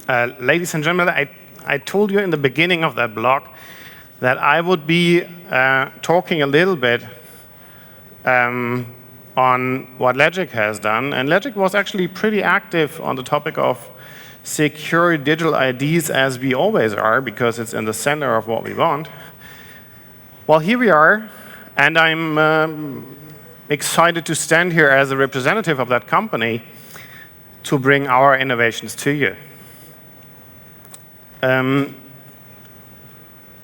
Ladies and gentlemen, I told you in the beginning of that blog that I would be talking a little bit on what LEGIC has done. And LEGIC was actually pretty active on the topic of secure digital IDs, as we always are, because it's in the center of what we want. Well, here we are, and I'm excited to stand here as a representative of that company to bring our innovations to you.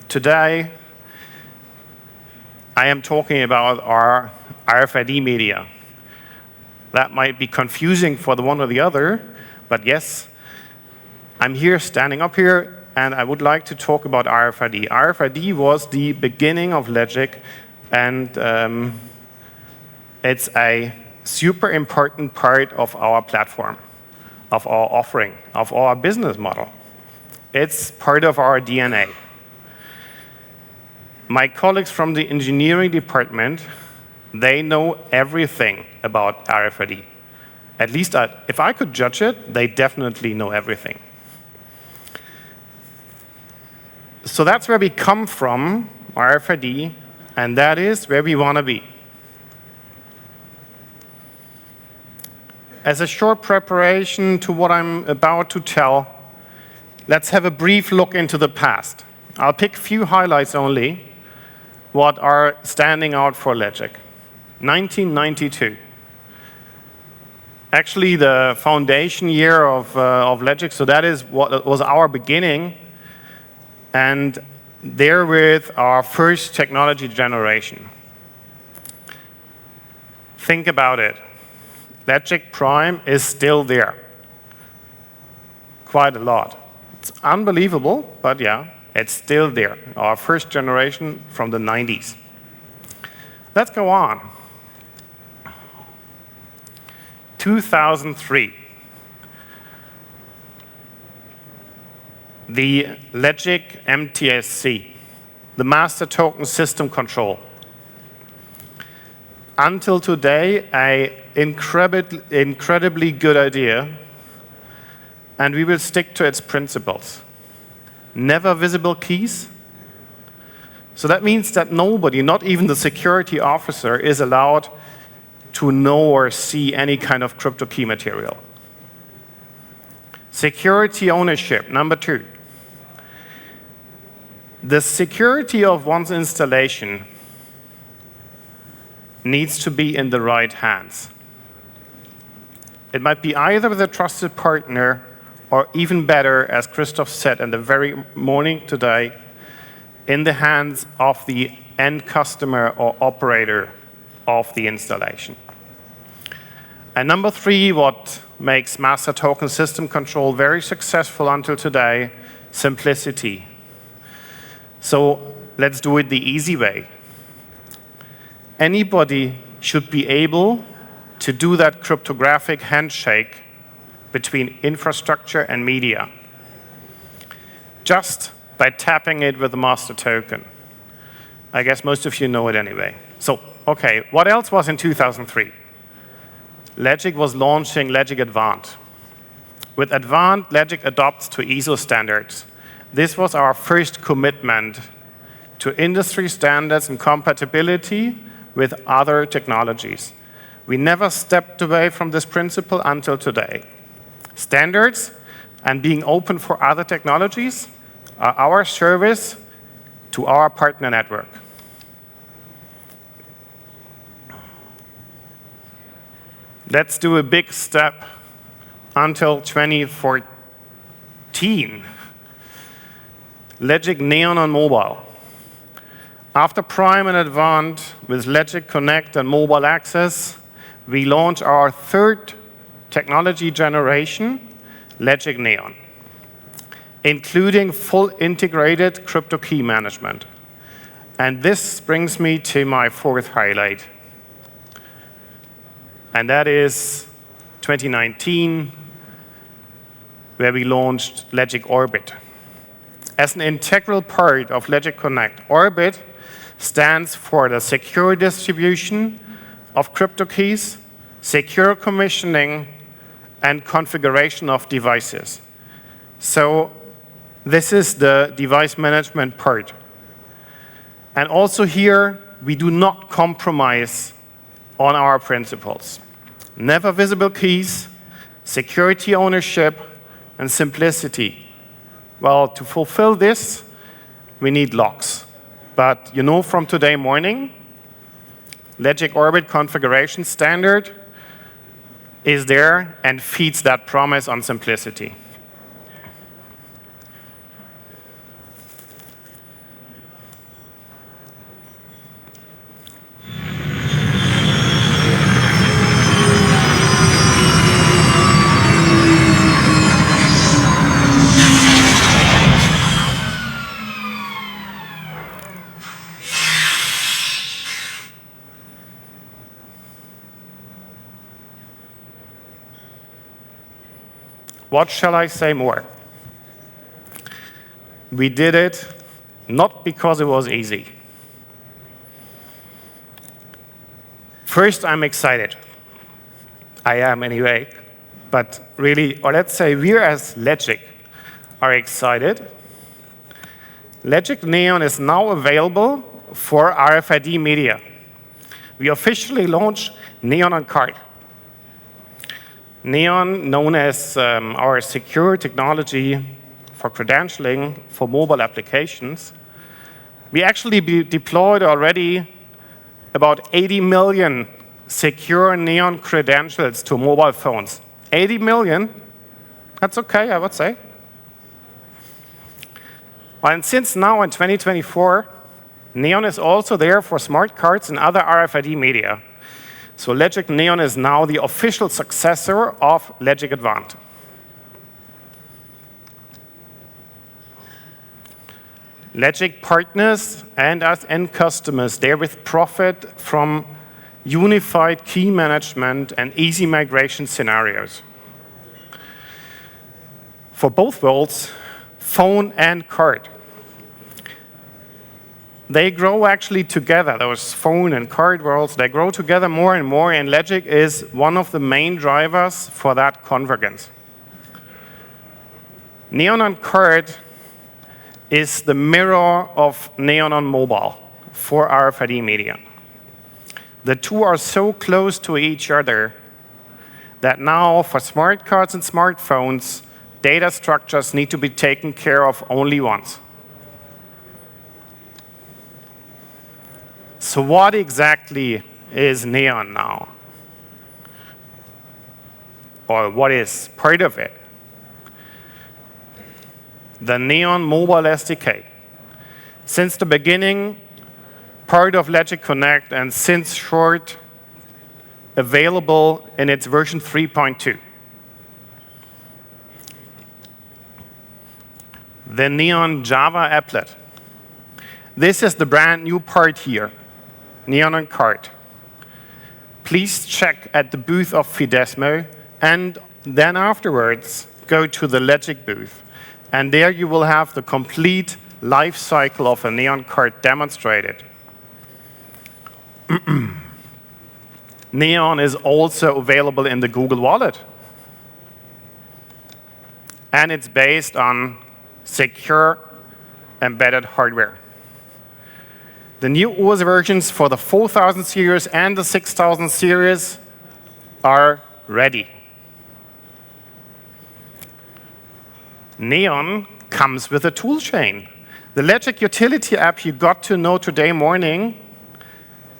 Today, I am talking about our RFID media. That might be confusing for the one or the other, but yes, I'm here, standing up here, and I would like to talk about RFID. RFID was the beginning of LEGIC, and it's a super important part of our platform, of our offering, of our business model. It's part of our DNA. My colleagues from the engineering department, they know everything about RFID. At least if I could judge it, they definitely know everything. So that's where we come from, RFID, and that is where we want to be. As a short preparation to what I'm about to tell, let's have a brief look into the past. I'll pick a few highlights only, what are standing out for LEGIC. 1992. Actually, the foundation year of LEGIC, so that is what was our beginning, and therewith our first technology generation. Think about it. LEGIC Prime is still there. Quite a lot. It's unbelievable, but yeah, it's still there. Our first generation from the 90s. Let's go on. 2003. The LEGIC MTSC, the Master Token System Control. Until today, an incredibly good idea, and we will stick to its principles. Never visible keys. So that means that nobody, not even the security officer, is allowed to know or see any kind of crypto key material. Security ownership, number 2. The security of one's installation needs to be in the right hands. It might be either with a trusted partner, or even better, as Christoph said in the very morning today, in the hands of the end customer or operator of the installation. And number 3, what makes Master Token System Control very successful until today, simplicity. So let's do it the easy way. Anybody should be able to do that cryptographic handshake between infrastructure and media, just by tapping it with a master token. I guess most of you know it anyway. So, okay, what else was in 2003? LEGIC was launching LEGIC Advanced. With Advanced, LEGIC adopts to ISO standards. This was our first commitment to industry standards and compatibility with other technologies. We never stepped away from this principle until today. Standards and being open for other technologies are our service to our partner network. Let's do a big step until 2014. LEGIC Neon on mobile. After Prime and Advanced with LEGIC Connect and Mobile Access, we launched our third technology generation, LEGIC Neon, including full integrated crypto key management. And this brings me to my 4th highlight. And that is 2019, where we launched LEGIC Orbit. As an integral part of LEGIC Connect, Orbit stands for the secure distribution of crypto keys, secure commissioning, and configuration of devices. So this is the device management part. And also here, we do not compromise on our principles. Never visible keys, security ownership, and simplicity. Well, to fulfill this, we need locks. But you know from today morning, Legic Orbit configuration standard is there and feeds that promise on simplicity. What shall I say more? We did it not because it was easy. First, I'm excited. I am anyway. But really, or let's say we as Legic are excited. Legic Neon is now available for RFID media. We officially launched Neon on Card. Neon, known as our secure technology for credentialing for mobile applications, we actually deployed already about 80 million secure Neon credentials to mobile phones. 80 million? That's okay, I would say. And since now in 2024, Neon is also there for smart cards and other RFID media. So Legic Neon is now the official successor of Legic Advanced. Legic partners and us end customers therewith profit from unified key management and easy migration scenarios. For both worlds, phone and card. They grow actually together, those phone and card worlds, they grow together more and more, and Legic is one of the main drivers for that convergence. Neon on Card is the mirror of Neon on Mobile for RFID media. The two are so close to each other that now for smart cards and smartphones, data structures need to be taken care of only once. So what exactly is Neon now? Or what is part of it? The Neon Mobile SDK. Since the beginning, part of Legic Connect, and since short, available in its version 3.2. The Neon Java applet. This is the brand new part here. Neon on Card. Please check at the booth of Fidesmo, and then afterwards go to the Legic booth. And there you will have the complete life cycle of a Neon Card demonstrated. Neon is also available in the Google Wallet. And it's based on secure embedded hardware. The new OS versions for the 4000 series and the 6000 series are ready. Neon comes with a toolchain. The Legic utility app you got to know today morning,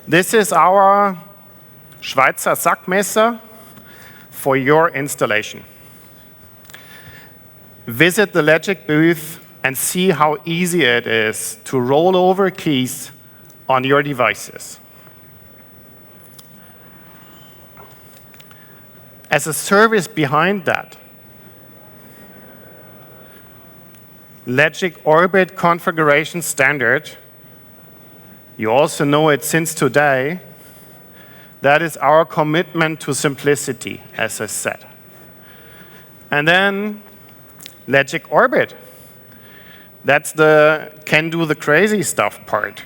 this is our Schweizer Sackmesser for your installation. Visit the Legic booth and see how easy it is to roll over keys on your devices. As a service behind that, Legic Orbit configuration standard, you also know it since today, that is our commitment to simplicity, as I said. And then Legic Orbit, that's the can do the crazy stuff part.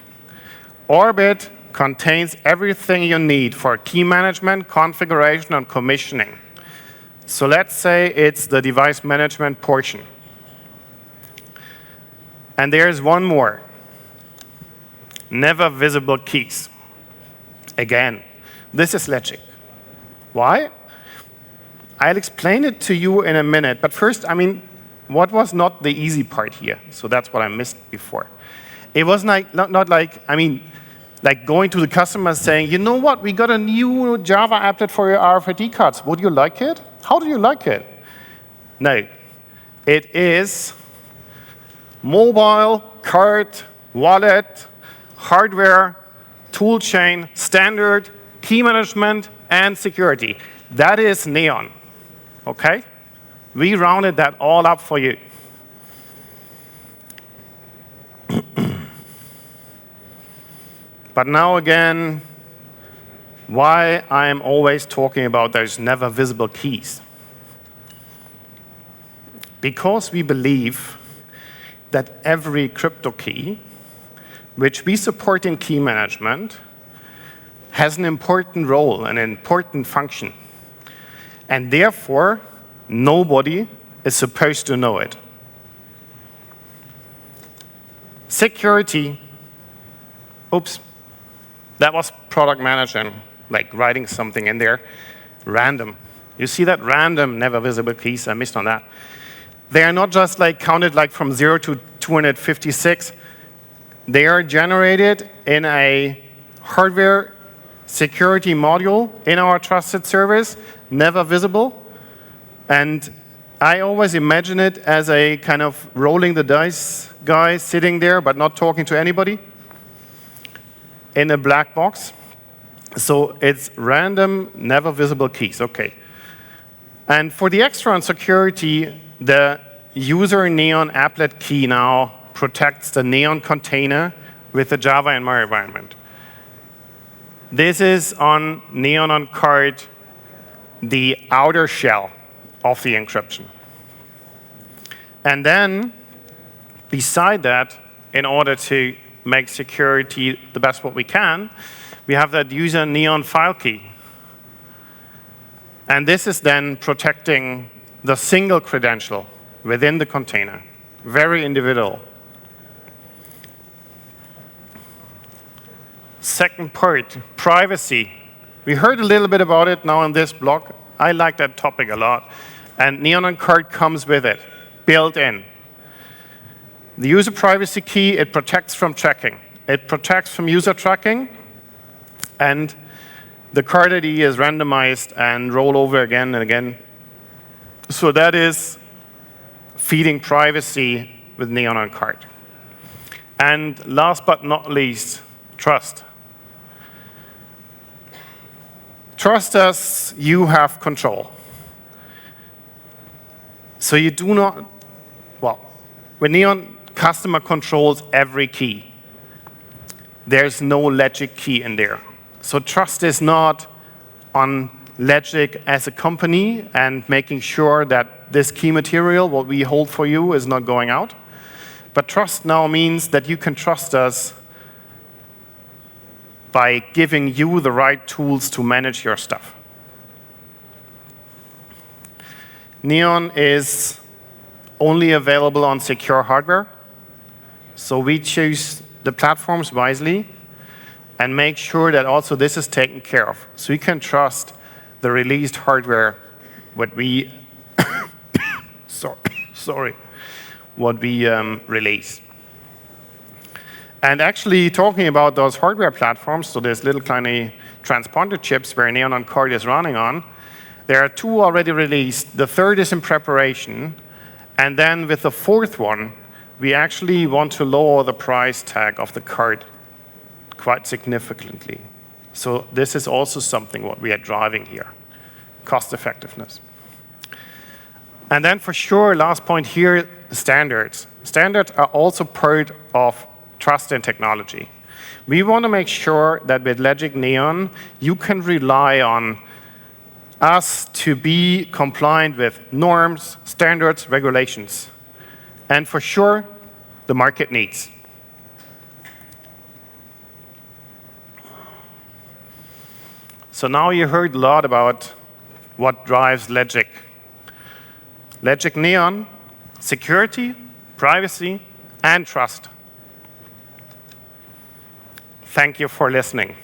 Orbit contains everything you need for key management, configuration, and commissioning. So let's say it's the device management portion. And there's one more. Never visible keys. Again, this is LEGIC. Why? I'll explain it to you in a minute. But first, what was not the easy part here? So that's what I missed before. It was not like going to the customer saying, you know what, we got a new Java applet for your RFID cards. Would you like it? How do you like it? No. It is mobile, card, wallet, hardware, tool chain, standard, key management, and security. That is Neon, okay? We rounded that all up for you. But now again, why I am always talking about those never visible keys. Because we believe that every crypto key, which we support in key management, has an important role, an important function. And therefore, nobody is supposed to know it. Security. Oops. That was product management, like writing something in there. Random. You see that random, never visible keys? I missed on that. They are not just like counted like from 0 to 256. They are generated in a hardware security module in our trusted service, never visible. And I always imagine it as a kind of rolling the dice guy sitting there but not talking to anybody in a black box. So it's random, never visible keys. Okay. And for the extra on security, the user Neon applet key now protects the Neon container with the Java in my environment. This is on Neon on card, the outer shell of the encryption. And then, beside that, in order to make security the best what we can, we have that user Neon file key. And this is then protecting the single credential within the container. Very individual. Second part, privacy. We heard a little bit about it now in this block. I like that topic a lot. And Neon on card comes with it, built in. The user privacy key, it protects from tracking. It protects from user tracking. And the card ID is randomized and roll over again and again. So that is feeding privacy with Neon on card. And last but not least, trust. Trust us, you have control. So you do not, well, when Neon customer controls every key, there's no LEGIC key in there. So trust is not on LEGIC as a company and making sure that this key material, what we hold for you, is not going out. But trust now means that you can trust us by giving you the right tools to manage your stuff. Neon is only available on secure hardware. So we choose the platforms wisely and make sure that also this is taken care of. So you can trust the released hardware, what we, what we release. And actually talking about those hardware platforms, so there's little tiny transponder chips where Neon on card is running on. There are 2 already released. The 3rd is in preparation. And then with the 4th one, we actually want to lower the price tag of the card quite significantly. So this is also something what we are driving here, cost effectiveness. And then for sure, last point here, standards. Standards are also part of trust in technology. We want to make sure that with LEGIC Neon, you can rely on us to be compliant with norms, standards, regulations. And for sure, the market needs. So now you heard a lot about what drives LEGIC. LEGIC Neon, security, privacy, and trust. Thank you for listening.